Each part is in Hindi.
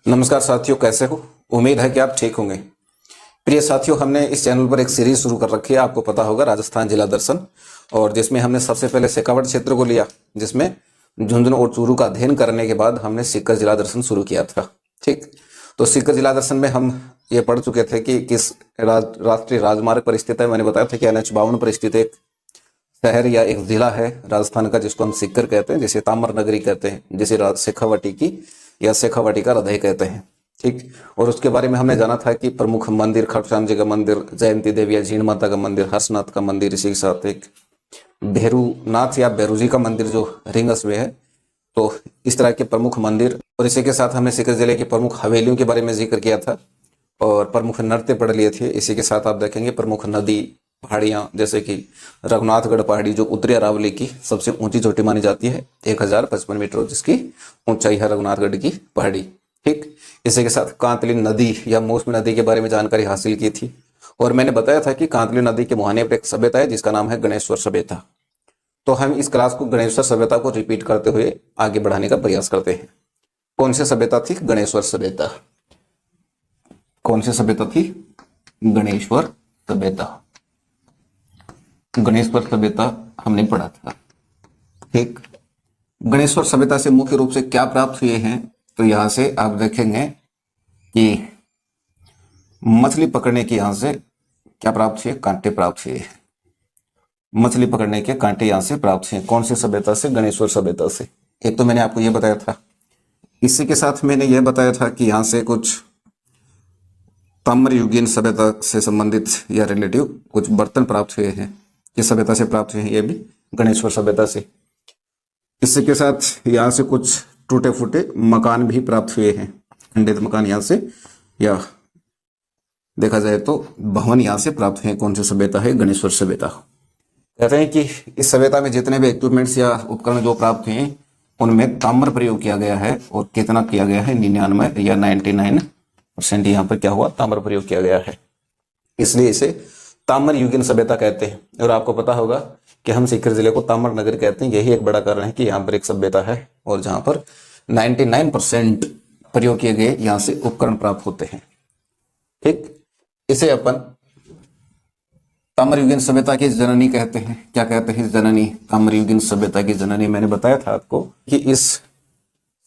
नमस्कार साथियों, कैसे हो? उम्मीद है कि आप ठीक होंगे। प्रिय साथियों, हमने इस चैनल पर एक सीरीज शुरू कर रखी है, आपको पता होगा, राजस्थान जिला दर्शन, और जिसमें हमने सबसे पहले शेखावाटी क्षेत्र को लिया, जिसमें झुंझुनू और चूरू का अध्ययन करने के बाद हमने सीकर जिला दर्शन शुरू किया था। ठीक, तो सीकर जिला दर्शन में हम ये पढ़ चुके थे कि किस राष्ट्रीय राजमार्ग पर स्थित है। मैंने बताया था कि NH 52 पर स्थित एक शहर या एक जिला है राजस्थान का, जिसको हम सीकर कहते हैं, जिसे ताम्र नगरी कहते हैं, जिसे शेखावाटी की या शेखावाटी का हृदय कहते हैं। ठीक, और उसके बारे में हमने जाना था कि प्रमुख मंदिर खाटू श्याम जी का मंदिर, जयंती देवी या जीण माता का मंदिर, हर्षनाथ का मंदिर, इसी के साथ एक भैरूनाथ या भैरू जी का मंदिर जो रिंगस में है। तो इस तरह के प्रमुख मंदिर, और इसी के साथ हमने सीकर जिले की प्रमुख हवेलियों के बारे में जिक्र किया था और प्रमुख नृत्य पढ़ लिए थे। इसी के साथ आप देखेंगे प्रमुख नदी, पहाड़ियां, जैसे कि रघुनाथगढ़ पहाड़ी जो उत्तरी अरावली की सबसे ऊंची चोटी मानी जाती है, 1055 मीटर जिसकी ऊंचाई है रघुनाथगढ़ की पहाड़ी। ठीक, इसी के साथ कांतली नदी या मौसमी नदी के बारे में जानकारी हासिल की थी, और मैंने बताया था कि कांतली नदी के मुहाने पर एक सभ्यता है जिसका नाम है गणेश्वर सभ्यता। तो हम इस क्लास को गणेश्वर सभ्यता को रिपीट करते हुए आगे बढ़ाने का प्रयास करते हैं। कौन सी सभ्यता थी? गणेश्वर सभ्यता। कौन सी सभ्यता थी? गणेश्वर सभ्यता। गणेश्वर सभ्यता हमने पढ़ा था। ठीक, गणेश्वर सभ्यता से मुख्य रूप से क्या प्राप्त हुए हैं? तो यहां से आप देखेंगे कि मछली पकड़ने की यहां से क्या प्राप्त हुए? कांटे प्राप्त हुए। मछली पकड़ने के कांटे यहां से प्राप्त हुए। कौन सी सभ्यता से? गणेश्वर सभ्यता से। एक तो मैंने आपको यह बताया था। इसी के साथ मैंने यह बताया था कि यहां से कुछ ताम्रयुगीन सभ्यता से संबंधित या रिलेटिव कुछ बर्तन प्राप्त हुए हैं। किस सभ्यता से प्राप्त हुए हैं? ये भी गणेश्वर सभ्यता से। इसी के साथ यहाँ से कुछ टूटे फूटे मकान भी प्राप्त हुए हैं, खंडित मकान यहाँ से, या देखा जाए तो भवन यहाँ से प्राप्त हुए। कौन सी सभ्यता है? गणेश्वर सभ्यता। कहते हैं कि इस सभ्यता में जितने भी इक्विपमेंट्स या उपकरण जो प्राप्त हुए उनमें ताम्र प्रयोग किया गया है, और कितना किया गया है? 99 या 99% यहाँ पर क्या हुआ? ताम्र प्रयोग किया गया है, इसलिए इसे ताम्र युगीन सभ्यता कहते हैं। और आपको पता होगा कि हम सीकर जिले को ताम्र नगर कहते हैं। यही एक बड़ा कारण है कि यहाँ पर एक सभ्यता है और जहां पर 99% प्रयोग किए गए यहाँ से उपकरण प्राप्त होते हैं। ठीक, इसे अपन ताम्रयुगीन सभ्यता की जननी कहते हैं। क्या कहते हैं? जननी। ताम्रयुगीन सभ्यता की जननी। मैंने बताया था आपको कि इस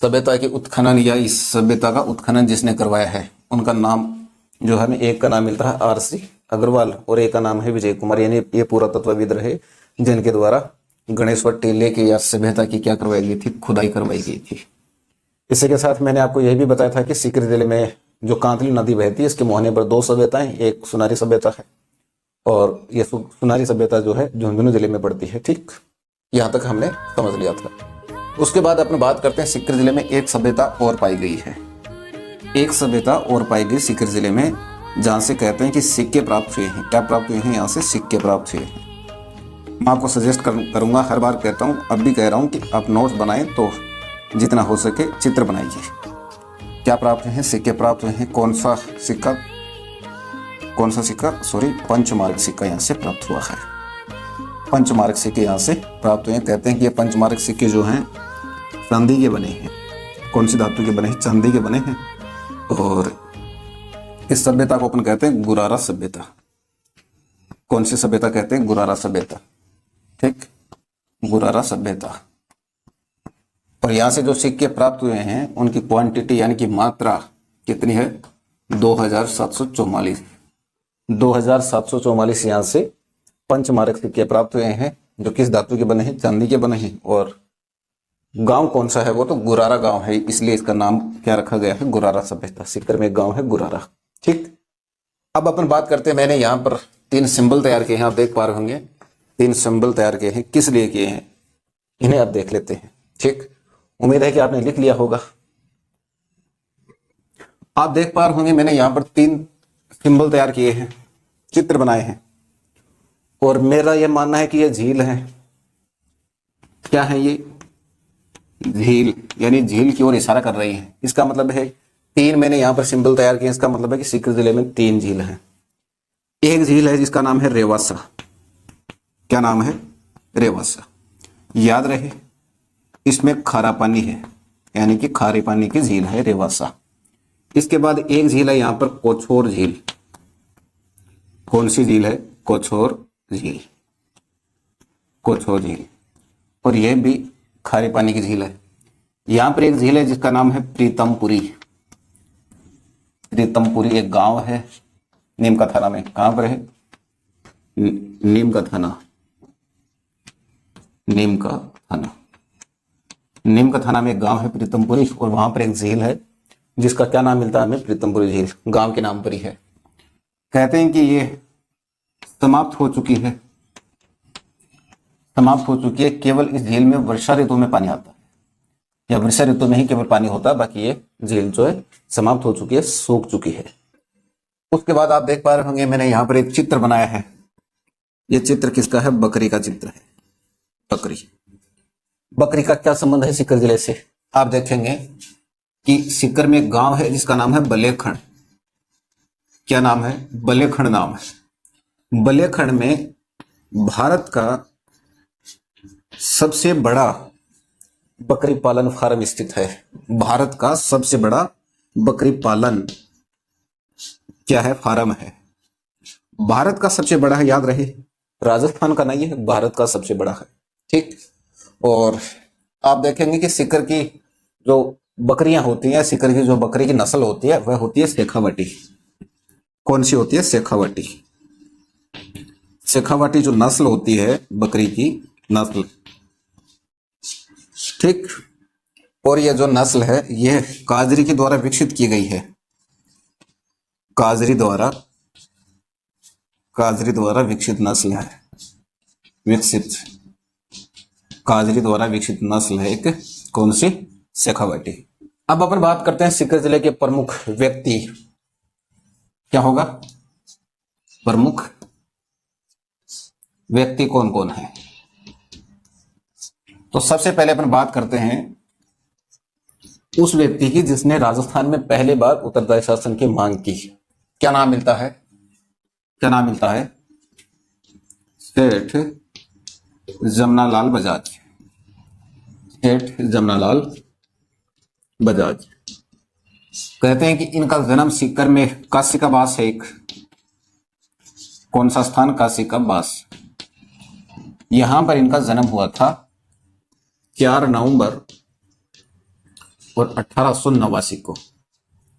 सभ्यता की उत्खनन या इस सभ्यता का उत्खनन जिसने करवाया है उनका नाम जो हमें, एक का नाम मिलता है RC अग्रवाल और एक का नाम है विजय कुमार। यानी ये पुरातत्वविद रहे जिनके द्वारा गणेश्वर टीले की या सभ्यता की क्या करवाई गई थी? खुदाई करवाई गई थी। इसी के साथ मैंने आपको यह भी बताया था कि सीकर जिले में जो कांतली नदी बहती है, इसके मुहाने पर 2 सभ्यताएं, एक सुनारी सभ्यता है, और ये सुनारी सभ्यता जो है झुंझुनू जिले में पड़ती है। ठीक, यहाँ तक हमने समझ लिया था। उसके बाद अपन बात करते हैं, सीकर जिले में एक सभ्यता और पाई गई है। एक सभ्यता और पाई गई सीकर जिले में, जहां से कहते हैं कि सिक्के प्राप्त हुए हैं। क्या प्राप्त हुए हैं? यहाँ से सिक्के प्राप्त हुए हैं। मैं आपको सजेस्ट करूंगा, हर बार कहता हूं, अब भी कह रहा हूं कि आप नोट्स बनाएं तो जितना हो सके चित्र बनाइए। क्या प्राप्त हुए हैं? सिक्के प्राप्त हुए हैं। कौन सा सिक्का? पंचमार्क सिक्का यहाँ से प्राप्त हुआ है। पंचमार्क सिक्के यहाँ से प्राप्त हुए हैं। कहते हैं कि ये पंचमार्क सिक्के जो हैं चांदी के बने हैं। कौन सी धातु के बने हैं? चांदी के बने हैं। और इस सभ्यता को अपन कहते हैं गुरारा सभ्यता। कौन सी सभ्यता कहते हैं? गुरारा सभ्यता। ठीक, गुरारा सभ्यता। और यहां से जो सिक्के प्राप्त हुए हैं उनकी क्वांटिटी यानी कि मात्रा कितनी है? 2744। 2744 यहां से पंचमार्क सिक्के प्राप्त हुए हैं, जो किस धातु के बने हैं? चांदी के बने हैं। और गांव कौन सा है? वो तो गुरारा गांव है, इसलिए इसका नाम क्या रखा गया है? गुरारा सभ्यता। सीकर में एक गांव है गुरारा। ठीक, अब अपन बात करते हैं, मैंने यहाँ पर 3 सिंबल तैयार किए हैं, आप देख पा रहे होंगे। 3 सिंबल तैयार किए हैं। किस लिए किए हैं इन्हें आप देख लेते हैं। ठीक, उम्मीद है कि आपने लिख लिया होगा। आप देख पा रहे होंगे मैंने यहाँ पर 3 सिंबल तैयार किए हैं, चित्र बनाए हैं, और मेरा यह मानना है कि यह झील है। क्या है ये? झील, यानी झील की ओर इशारा कर रही है। इसका मतलब है 3 मैंने यहां पर सिंबल तैयार किए। इसका मतलब है कि सीकर जिले में 3 झील हैं। एक झील है जिसका नाम है रेवासा। क्या नाम है? रेवासा। याद रहे, इसमें खारा पानी है, यानी कि खारे पानी की झील है रेवासा। इसके बाद एक झील है यहां पर कोछोर झील। कौन सी झील है? कोछोर झील। कोछोर झील। और यह भी खारे पानी की झील है। यहां पर एक झील है जिसका नाम है प्रीतमपुरी। प्रीतमपुरी एक गांव है नीम का थाना में। कहां पर है? नीम का थाना। नीम का थाना। नीम का थाना में एक गांव है प्रीतमपुरी, और वहां पर एक झील है जिसका क्या नाम मिलता है हमें? प्रीतमपुरी झील। गांव के नाम पर ही है। कहते हैं कि ये समाप्त हो चुकी है। समाप्त हो चुकी है। केवल इस झील में वर्षा ऋतु में पानी आता है, या वर्षा ऋतु में ही केवल पानी होता है। बाकी ये झील जो है समाप्त हो चुकी है, सूख चुकी है। उसके बाद आप देख पा रहे होंगे मैंने यहाँ पर एक चित्र बनाया है। ये चित्र किसका है? बकरी का चित्र है। बकरी। बकरी का क्या संबंध है सीकर जिले से? आप देखेंगे कि सीकर में एक गांव है जिसका नाम है बलेखंड। क्या नाम है? बलेखंड नाम है। बलेखंड में भारत का सबसे बड़ा बकरी पालन फार्म स्थित है। भारत का सबसे बड़ा बकरी पालन क्या है? फार्म है। भारत का सबसे बड़ा है, याद रहे, राजस्थान का नहीं है, भारत का सबसे बड़ा है। ठीक। और आप देखेंगे कि सीकर की जो बकरियां होती हैं, सीकर की जो बकरी की नस्ल होती है वह होती है शेखावटी। कौन सी होती है? शेखावटी। शेखावटी जो नस्ल होती है बकरी की नस्ल। ठीक। और यह जो नस्ल है यह काजरी के द्वारा विकसित की गई है। काजरी द्वारा विकसित नस्ल है। काजरी द्वारा विकसित नस्ल है एक। कौन सी? शेखावटी। अब अपन बात करते हैं सीकर जिले के प्रमुख व्यक्ति। क्या होगा? प्रमुख व्यक्ति कौन कौन है? तो सबसे पहले अपन बात करते हैं उस व्यक्ति की जिसने राजस्थान में पहली बार उत्तरदायी शासन की मांग की। क्या नाम मिलता है? क्या नाम मिलता है? सेठ जमनालाल बजाज। सेठ जमनालाल बजाज। कहते हैं कि इनका जन्म सीकर में काशी का बास है एक। कौन सा स्थान? काशी का बास। यहां पर इनका जन्म हुआ था 4 नवंबर और 1889 को।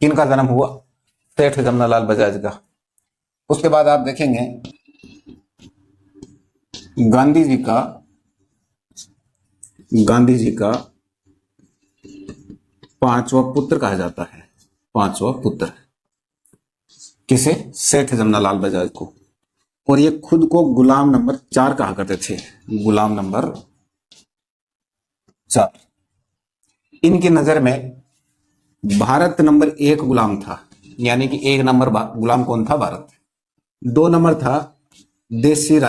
इनका जन्म हुआ सेठ जमनालाल बजाज का। उसके बाद आप देखेंगे गांधी जी का 5वां पुत्र कहा जाता है। 5वां पुत्र किसे? सेठ जमनालाल बजाज को। और ये खुद को गुलाम नंबर 4 कहा करते थे। गुलाम नंबर 4। इनकी नजर में भारत नंबर 1 गुलाम था, यानी कि 1 नंबर गुलाम कौन था? भारत। 2 नंबर था देसी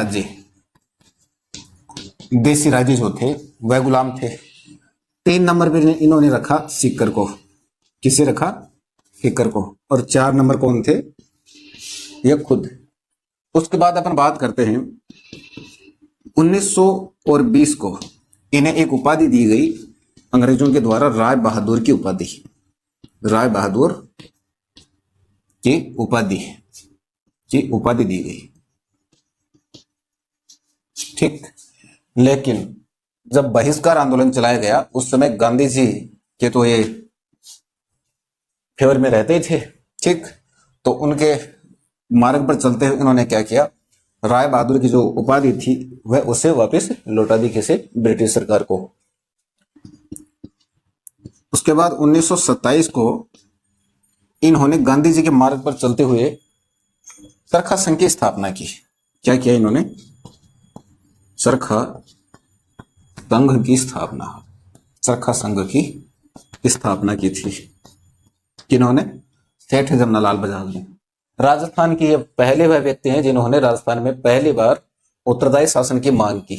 राज्य जो थे वह गुलाम थे। 3 नंबर पर इन्होंने रखा सीकर को। किसे रखा? सीकर को। और 4 नंबर कौन थे? ये खुद। उसके बाद अपन बात करते हैं 1920 को इन्हें एक उपाधि दी गई अंग्रेजों के द्वारा, राय बहादुर की उपाधि। राय बहादुर की उपाधि दी गई। ठीक। लेकिन जब बहिष्कार आंदोलन चलाया गया उस समय गांधी जी के तो ये फेवर में रहते थे। ठीक। तो उनके मार्ग पर चलते हुए इन्होंने क्या किया? राय बहादुर की जो उपाधि थी वह उसे वापस लौटा दी। किसे? ब्रिटिश सरकार को। उसके बाद 1927 को इन्होंने गांधी जी के मार्ग पर चलते हुए चरखा संघ की स्थापना की। क्या किया इन्होंने? चरखा संघ की स्थापना। चरखा संघ की स्थापना की थी किन्होंने? सेठ जमनालाल बजाज ने। राजस्थान के ये पहले वह व्यक्ति हैं जिन्होंने राजस्थान में पहली बार उत्तरदायी शासन की मांग की।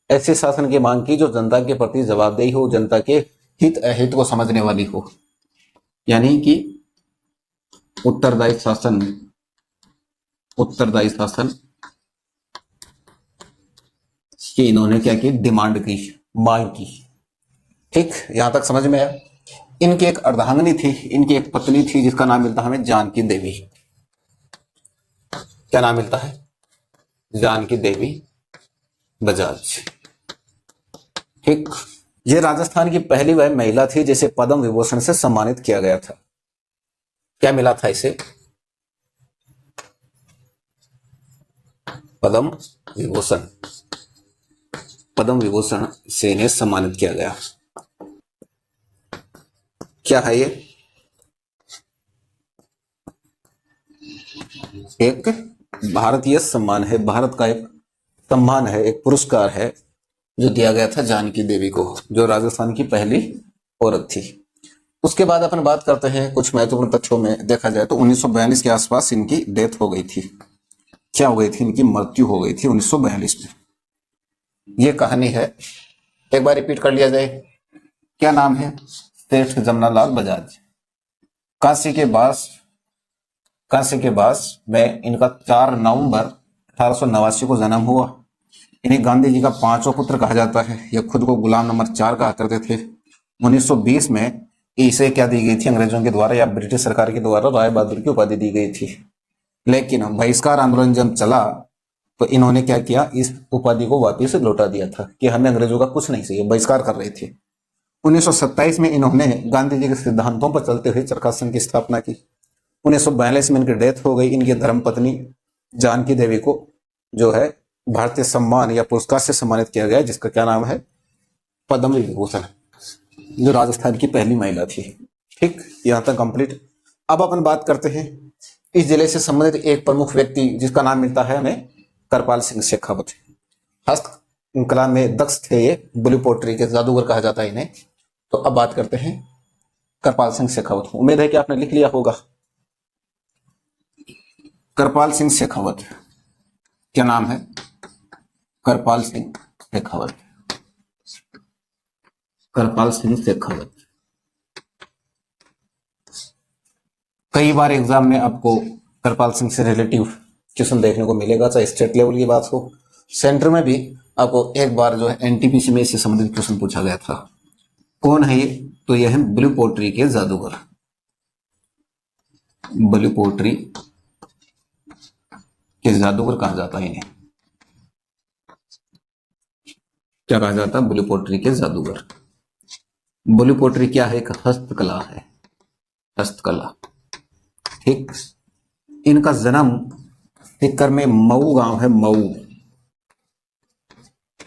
ऐसे शासन की मांग की जो जनता के प्रति जवाबदेही हो, जनता के हित अहित को समझने वाली हो, यानी कि उत्तरदायी शासन की इन्होंने क्या की? डिमांड की, मांग की। ठीक। यहां तक समझ में आया? इनकी एक अर्धांगिनी थी, इनकी एक पत्नी थी जिसका नाम मिलता है हमें जानकी देवी। क्या नाम मिलता है? जानकी देवी बजाज। ठीक, ये राजस्थान की पहली वह महिला थी जिसे पद्म विभूषण से सम्मानित किया गया था। क्या मिला था इसे? पद्म विभूषण। पद्म विभूषण से इन्हें सम्मानित किया गया। क्या है ये? एक भारतीय सम्मान है, भारत का एक सम्मान है, एक पुरस्कार है जो दिया गया था जानकी देवी को, जो राजस्थान की पहली औरत थी। उसके बाद अपन बात करते हैं कुछ महत्वपूर्ण तथ्यों में। देखा जाए तो 1942 के आसपास इनकी डेथ हो गई थी। क्या हो गई थी? इनकी मृत्यु हो गई थी 1942 में। ये कहानी है, एक बार रिपीट कर लिया जाए। क्या नाम है? सेठ जमनालाल बजाज। काशी के बास में इनका 4 नवंबर 1889 को जन्म हुआ। इन्हें गांधी जी का 5वां पुत्र कहा जाता है। यह खुद को गुलाम नंबर 4 कहा करते थे। 1920 में इसे क्या दी गई थी अंग्रेजों के द्वारा या ब्रिटिश सरकार के द्वारा? राय बहादुर की उपाधि दी गई थी। लेकिन बहिष्कार आंदोलन जब चला तो इन्होंने क्या किया? इस उपाधि को वापिस लौटा दिया था कि हमें अंग्रेजों का कुछ नहीं चाहिए, बहिष्कार कर रहे थे। 1927 में इन्होंने गांधी जी के सिद्धांतों पर चलते हुए चरखा संघ की स्थापना की। 1942 में इनकी डेथ हो गई। इनकी धर्मपत्नी जानकी देवी को जो है भारतीय सम्मान या पुरस्कार से सम्मानित किया गया, जिसका क्या नाम है? पद्म विभूषण, जो राजस्थान की पहली महिला थी। ठीक, यहां तक कंप्लीट। अब अपन बात करते हैं इस जिले से संबंधित एक प्रमुख व्यक्ति जिसका नाम मिलता है हमें करपाल सिंह शेखावत। हस्त कला में दक्ष थे ये, ब्लू पोट्री के जादूगर कहा जाता है इन्हें। तो अब बात करते हैं करपाल सिंह शेखावत। उम्मीद है कि आपने लिख लिया होगा। करपाल सिंह शेखावत, क्या नाम है? करपाल सिंह शेखावत। करपाल सिंह शेखावत। कई बार एग्जाम में आपको करपाल सिंह से रिलेटिव क्वेश्चन देखने को मिलेगा, चाहे स्टेट लेवल की बात हो, सेंटर में भी आपको एक बार जो है एनटीपीसी में इससे संबंधित क्वेश्चन पूछा गया था। कौन है ये? तो ये है ब्लू पोट्री के जादूगर। ब्लू पोट्री के जादूगर कहा जाता है इन्हें। क्या कहा जाता है? ब्लू पोट्री के जादूगर। ब्लू पोट्री क्या है? एक हस्तकला है, हस्तकला। ठीक, इनका जन्म सीकर में मऊ गांव है, मऊ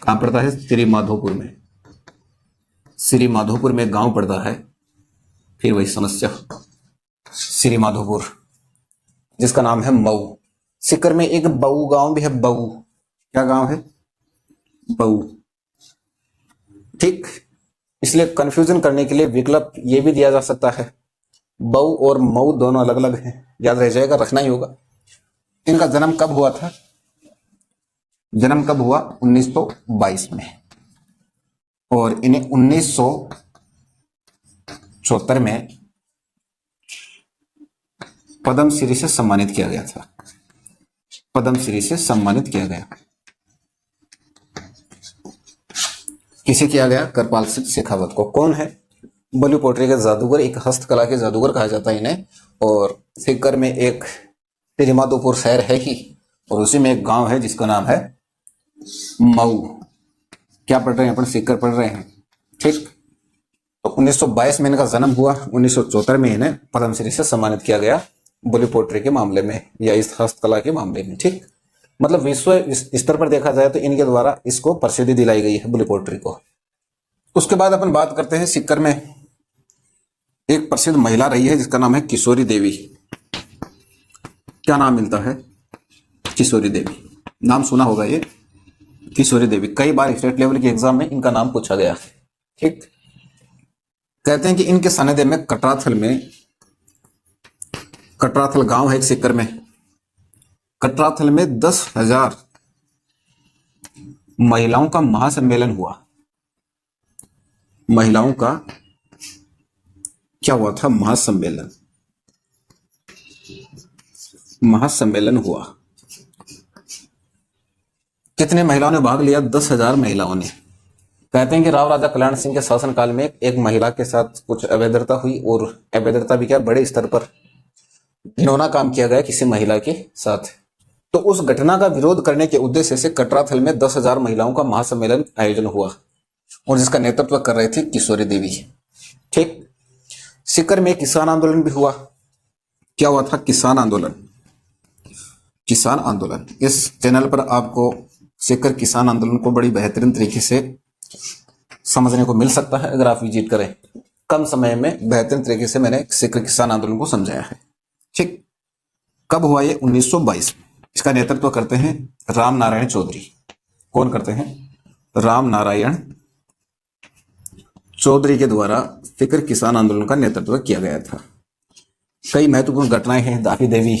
कहां पड़ता है? श्री माधोपुर में। श्री माधोपुर में गांव पड़ता है, फिर वही समस्या, श्री माधोपुर जिसका नाम है मऊ। सीकर में एक बऊ गांव भी है, बऊ। क्या गांव है? बऊ। ठीक, इसलिए कंफ्यूजन करने के लिए विकल्प ये भी दिया जा सकता है, बऊ और मऊ दोनों अलग अलग हैं, याद रह जाएगा, रखना ही होगा। इनका जन्म कब हुआ था? जन्म कब हुआ? 1922 में। और इन्हें 1974 में पद्मश्री से सम्मानित किया गया था। पद्मश्री से सम्मानित किया गया। किसे किया गया? करपाल सिंह शेखावत को। कौन है? ब्लू पोट्री के जादूगर, एक हस्तकला के जादूगर कहा जाता है इन्हें। और सीकर में एक श्री माधोपुर शहर है ही, और उसी में एक गांव है जिसका नाम है मऊ। क्या पढ़ रहे हैं अपन? सीकर पढ़ रहे हैं। ठीक, तो 1922 में इनका जन्म हुआ। 1974 में इन्हें पद्मश्री से सम्मानित किया गया, ब्लू पोट्री के मामले में या इस हस्तकला के मामले में। ठीक, मतलब विश्व स्तर पर देखा जाए तो इनके द्वारा इसको प्रसिद्धि दिलाई गई है, ब्लू पोट्री को। उसके बाद अपन बात करते हैं सीकर में एक प्रसिद्ध महिला रही है जिसका नाम है किशोरी देवी। क्या नाम मिलता है? किशोरी देवी। नाम सुना होगा ये, किशोरी देवी। कई बार स्टेट लेवल के एग्जाम में इनका नाम पूछा गया। ठीक, कहते हैं कि इनके सनेदे में कटराथल गांव है एक सीकर में। कटराथल में 10,000 महिलाओं का महासम्मेलन हुआ। महिलाओं का क्या हुआ था? महासम्मेलन हुआ। कितने महिलाओं ने भाग लिया? 10,000 महिलाओं ने। कहते हैं कि राव राजा कल्याण सिंह के शासनकाल में एक महिला के साथ कुछ अभद्रता हुई, और अभद्रता भी क्या, बड़े स्तर पर घिनौना काम किया गया किसी महिला के साथ। तो उस घटना का विरोध करने के उद्देश्य से कटराथल में 10,000 महिलाओं का महासम्मेलन आयोजन हुआ, और जिसका नेतृत्व कर रही थी किशोरी देवी। ठीक। सीकर में किसान आंदोलन भी हुआ। क्या हुआ था? किसान आंदोलन। किसान आंदोलन। इस चैनल पर आपको सीकर किसान आंदोलन को बड़ी बेहतरीन तरीके से समझने को मिल सकता है अगर आप विजिट करें। कम समय में बेहतरीन तरीके से मैंने सीकर किसान आंदोलन को समझाया है। ठीक। कब हुआ ये? 1922 में। इसका नेतृत्व करते हैं राम नारायण चौधरी। कौन करते हैं? राम नारायण चौधरी के द्वारा सीकर किसान आंदोलन का नेतृत्व किया गया था। कई महत्वपूर्ण घटनाएं हैं। दाफी देवी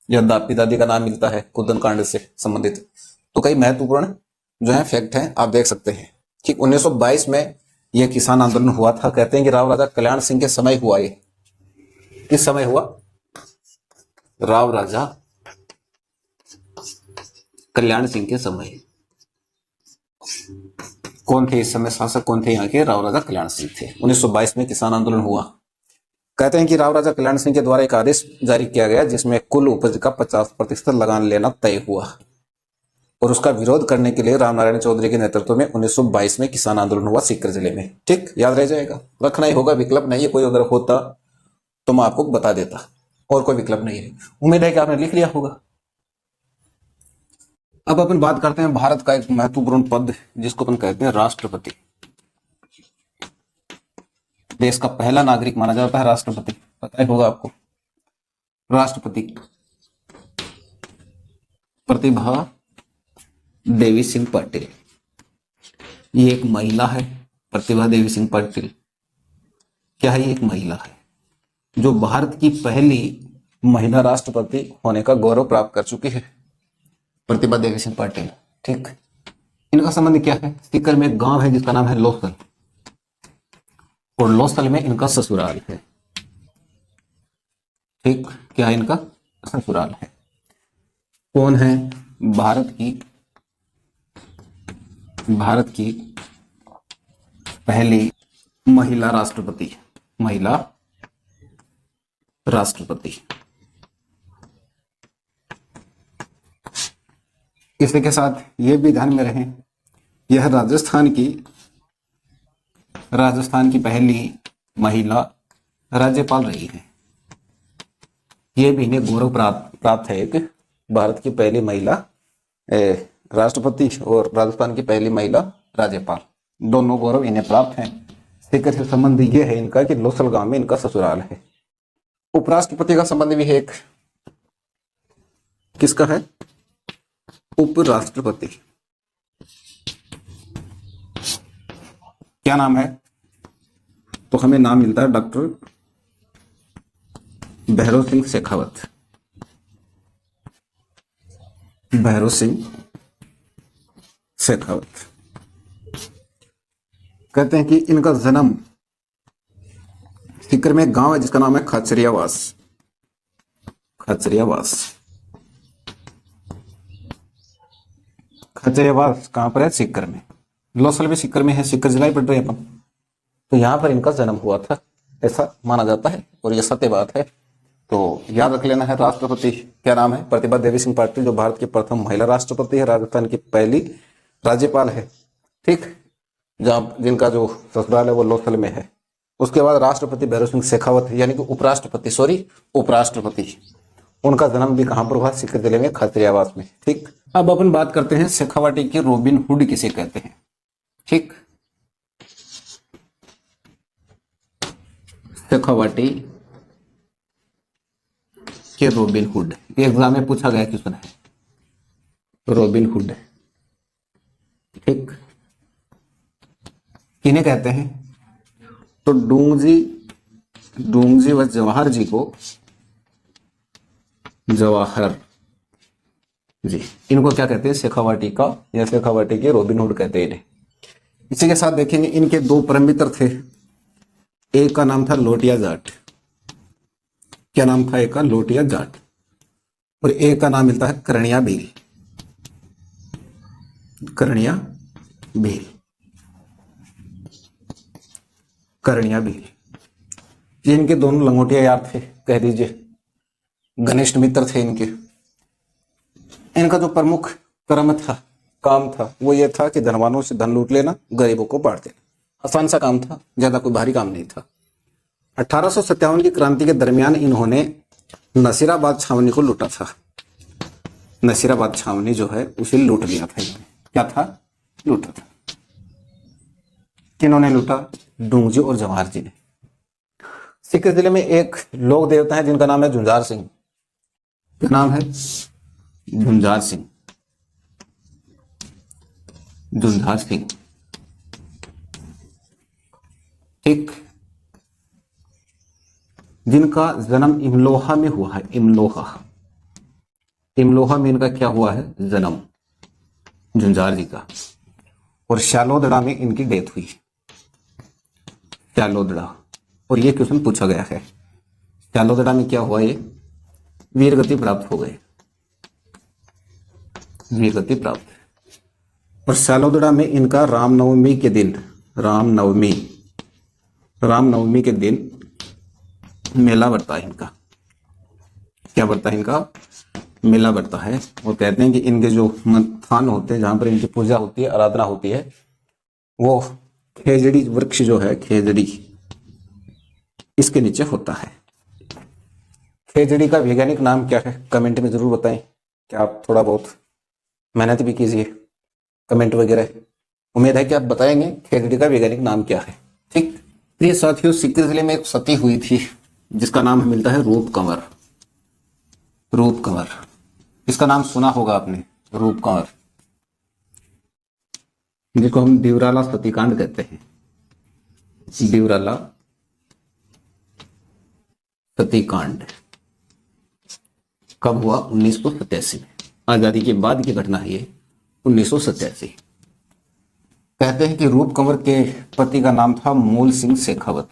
या दापी दादी का नाम मिलता है कुदन कांड से संबंधित। तो कई महत्वपूर्ण जो है फैक्ट हैं, आप देख सकते हैं। ठीक। 1922 में यह किसान आंदोलन हुआ था। कहते हैं कि राव राजा कल्याण सिंह के समय हुआ। ये किस समय हुआ? राव राजा कल्याण सिंह के समय। कौन थे इस समय शासक? कौन थे यहाँ के? राव राजा कल्याण सिंह थे। 1922 में किसान आंदोलन हुआ। कहते हैं कि राव राजा कल्याण सिंह के द्वारा एक आदेश जारी किया गया जिसमें कुल उपज का 50% लगान लेना तय हुआ, और उसका विरोध करने के लिए रामनारायण चौधरी के नेतृत्व में 1922 में किसान आंदोलन हुआ सीकर जिले में। ठीक। याद रह जाएगा, रखना ही होगा, विकल्प नहीं है। कोई अगर होता तो मैं आपको बता देता, और कोई विकल्प नहीं है। उम्मीद है कि आपने लिख लिया होगा। अब अपन बात करते हैं भारत का एक महत्वपूर्ण पद जिसको अपन कहते हैं राष्ट्रपति। देश का पहला नागरिक माना जाता है राष्ट्रपति, पता ही होगा आपको। राष्ट्रपति प्रतिभा देवी सिंह पाटिल। ये एक महिला है। प्रतिभा देवी सिंह पाटिल क्या है? ये एक महिला है जो भारत की पहली महिला राष्ट्रपति होने का गौरव प्राप्त कर चुकी है। प्रतिभा देवी सिंह पाटिल। ठीक। इनका संबंध क्या है? सीकर में एक गांव है जिसका नाम है लोसल, और लोसल में इनका ससुराल है। ठीक। क्या है? इनका ससुराल है। कौन है? भारत की पहली महिला राष्ट्रपति। महिला राष्ट्रपति। इसी के साथ ये भी ध्यान में रहे, यह राजस्थान की पहली महिला राज्यपाल रही है। यह भी इन्हें गौरव प्राप्त है कि भारत की पहली महिला राष्ट्रपति और राजस्थान की पहली महिला राज्यपाल, दोनों गौरव इन्हें प्राप्त हैं। सीकर से संबंध ये है इनका कि लोसल गांव में इनका ससुराल है। उपराष्ट्रपति का संबंध भी है एक। किसका है? उपराष्ट्रपति। क्या नाम है? तो हमें नाम मिलता है डॉक्टर भैरव सिंह शेखावत। भैरव सिंह शेखावत। कहते हैं कि इनका जन्म सीकर में एक गांव है जिसका नाम है खचरियावास। खचरियावास। खचरियावास कहां पर है? सीकर में। लोसल भी सीकर में है, सीकर जिला ही पड़ रही है अपन। तो यहां पर इनका जन्म हुआ था, ऐसा माना जाता है, और यह सत्य बात है। तो याद रख लेना है। राष्ट्रपति क्या नाम है? प्रतिभा देवी सिंह पाटिल, जो भारत की प्रथम महिला राष्ट्रपति है, राजस्थान की पहली राज्यपाल है। ठीक। जिनका जो ससुराल है वो लोसल में है। उसके बाद राष्ट्रपति भैरव सिंह शेखावत यानी कि उपराष्ट्रपति, उनका जन्म भी कहां पर हुआ? सीकर जिले में खचरियावास में। ठीक। अब अपन बात करते हैं शेखावाटी के रॉबिन हुड किसे कहते हैं। ठीक। शेखावाटी के रॉबिन हुड, एग्जाम में पूछा गया क्वेश्चन है, रॉबिन हुड। ठीक। किन्हें कहते हैं? तो डूंगजी व जवाहर जी को, जवाहर जी, इनको क्या कहते हैं? शेखावाटी का या शेखावाटी के रॉबिन हुड कहते हैं इन्हें। इसी के साथ देखेंगे इनके दो परम मित्र थे। एक का नाम था लोटिया जाट। क्या नाम था एक का? लोटिया जाट। और एक का नाम मिलता है करणिया भील। करणिया भील। करनिया भी। ये इनके दोनों लंगोटिया यार थे, कह दीजिए घनिष्ठ मित्र थे इनके। इनका जो प्रमुख काम था वो ये था कि धनवानों से धन लूट लेना, गरीबों को बांट देना। आसान सा काम था, ज्यादा कोई भारी काम नहीं था। 1857 की क्रांति के दरमियान इन्होंने नसीराबाद छावनी को लूटा था। नसीराबाद छावनी जो है उसे लूट लिया था इन्होंने। क्या था? लूटा था। किन्होंने लूटा? डूंगजी और जवाहर जी ने। सीकर जिले में एक लोक देवता है जिनका नाम है झुंझार सिंह। क्या नाम है? झुंझार सिंह। झुंझार सिंह, ठीक, जिनका जन्म इमलोहा में हुआ है। इमलोहा में इनका क्या हुआ है? जन्म, झुंझार जी का। और शालोदड़ा में इनकी डेथ हुई। शालोदड़ा, और ये क्वेश्चन पूछा गया है, शालोदड़ा में क्या हुआ? ये वीर गति प्राप्त हो गए, वीर गति प्राप्त। और शालोदड़ा में इनका रामनवमी के दिन, रामनवमी के दिन मेला बढ़ता है इनका। क्या बढ़ता है इनका? मेला बढ़ता है। वो कहते हैं कि इनके जो स्थान होते हैं जहां पर इनकी पूजा होती है, आराधना होती है, वो खेजड़ी वृक्ष जो है, खेजड़ी, इसके नीचे होता है। खेजड़ी का वैज्ञानिक नाम क्या है? कमेंट में जरूर बताएं। क्या आप थोड़ा बहुत मेहनत भी कीजिए, कमेंट वगैरह, उम्मीद है कि आप बताएंगे खेजड़ी का वैज्ञानिक नाम क्या है। ठीक। प्रिय साथियों, सीकर जिले में एक सती हुई थी जिसका नाम मिलता है रूप कंवर। रूप कंवर, इसका नाम सुना होगा आपने, रूप कंवर, जिसको हम दिवराला सतीकांड कहते हैं। दिवराला सतीकांड कब हुआ? 1987 में। आजादी के बाद की घटना है ये, 1987। कहते हैं कि रूप कंवर के पति का नाम था मूल सिंह शेखावत।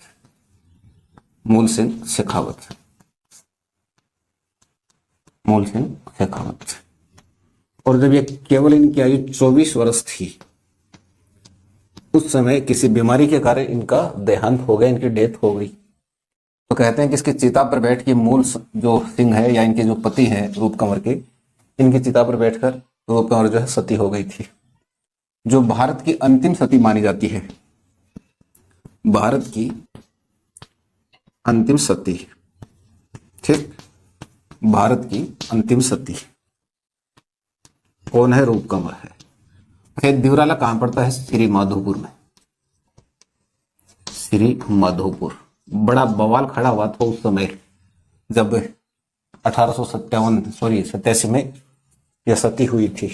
मूल सिंह शेखावत, मूल सिंह शेखावत। और जब ये केवल इनकी आयु 24 वर्ष थी, उस समय किसी बीमारी के कारण इनका देहांत हो गया, इनकी डेथ हो गई। तो कहते हैं कि इसकी चिता पर बैठ के मूल जो सिंह है या इनके जो पति हैं रूप कंवर के, इनकी चिता पर बैठकर रूप कंवर जो है सती हो गई थी, जो भारत की अंतिम सती मानी जाती है। भारत की अंतिम सती, ठीक, भारत की अंतिम सती कौन है? रूप कंवर है। फिर दिवराला कहां पड़ता है? श्री माधोपुर में। श्री माधोपुर। बड़ा बवाल खड़ा हुआ था उस समय जब 87 में यह सती हुई थी।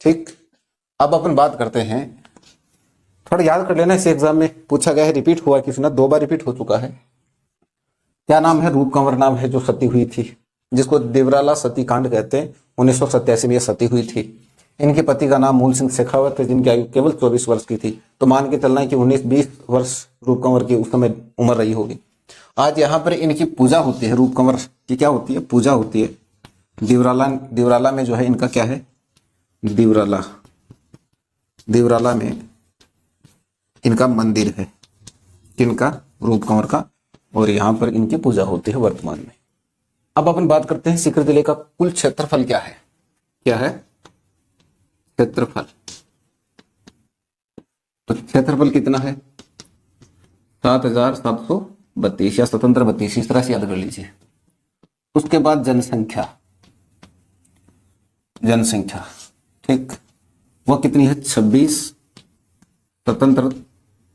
ठीक। अब अपन बात करते हैं, थोड़ा याद कर लेना, इस एग्जाम में पूछा गया है, रिपीट हुआ किसी ना, 2 बार रिपीट हो चुका है। क्या नाम है? रूप कंवर नाम है जो सती हुई थी, जिसको दिवराला सतीकांड कहते हैं। 1987 में यह सती हुई थी। इनके पति का नाम मूल सिंह शेखावत है, जिनकी आयु केवल 24 वर्ष की थी। तो मान के चलना है कि 19-20 वर्ष रूप कंवर की उस समय उम्र रही होगी। आज यहाँ पर इनकी पूजा होती है, रूप कंवर की क्या होती है? पूजा होती है। दिवराला में जो है इनका क्या है? दिवराला में इनका मंदिर है, किनका? रूप कंवर का। और यहाँ पर इनकी पूजा होती है वर्तमान में। अब अपन बात करते हैं सीकर जिले का कुल क्षेत्रफल क्या है? क्या है क्षेत्रफल? तो क्षेत्रफल कितना है? 7,732 या स्वतंत्र 32, इस तरह से याद कर लीजिए। उसके बाद जनसंख्या, ठीक, वो कितनी है? 26, स्वतंत्र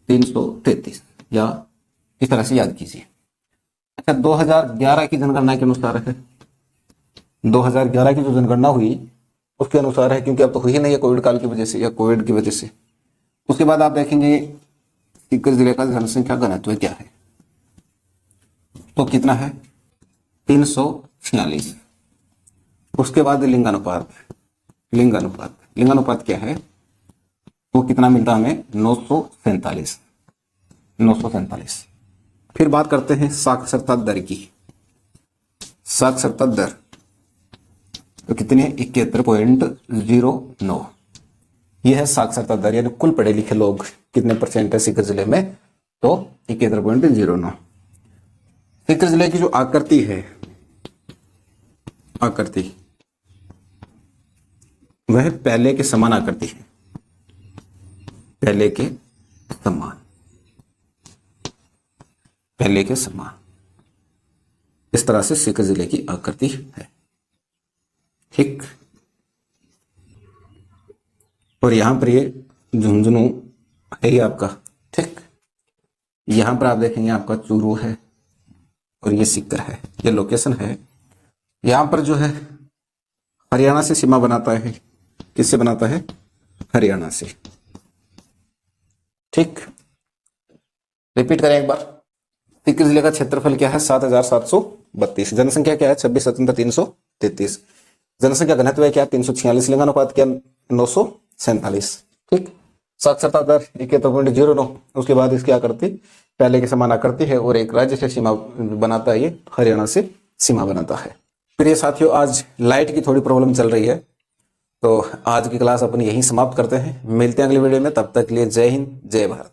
333, या इस तरह से याद कीजिए। अच्छा, 2011 की जनगणना के अनुसार है, 2011 की जो जनगणना हुई उसके अनुसार है, क्योंकि अब तो हुई नहीं है कोविड काल की वजह से या कोविड की वजह से। उसके बाद आप देखेंगे सीकर जिले का जनसंख्या घनत्व क्या है, तो कितना है? 346। उसके बाद लिंगानुपात क्या है? वो कितना मिलता है हमें? 947। फिर बात करते हैं साक्षरता दर की। साक्षरता दर तो कितनी है? 71.09। यह है साक्षरता दर, यानी कुल पढ़े लिखे लोग कितने % है सीकर जिले में? तो 71.09। सीकर जिले की जो आकृति है, आकृति वह पहले के समान आकृति है, पहले के समान, पहले के समान। इस तरह से सीकर जिले की आकृति है। ठीक। और यहां पर ये झुंझुनू है ये आपका। ठीक। यहां पर आप देखेंगे आपका चूरू है और ये सीकर है, ये लोकेशन है। यहां पर जो है हरियाणा से सीमा बनाता है। किससे बनाता है? हरियाणा से। ठीक। रिपीट करें एक बार। सीकर जिले का क्षेत्रफल क्या है? 7,732। जनसंख्या क्या है? 26,333। जनसंख्या घनत्व क्या है? 346। लिंगानुपात क्या? 947। ठीक। साक्षरता दर 71.09। उसके बाद इसकी आकृति पहले के समान आकृति है और एक राज्य से सीमा बनाता है, ये हरियाणा से सीमा बनाता है। प्रिय साथियों, आज लाइट की थोड़ी प्रॉब्लम चल रही है, तो आज की क्लास अपन यहीं समाप्त करते हैं। मिलते हैं अगली वीडियो में, तब तक के लिए जय हिंद, जय भारत।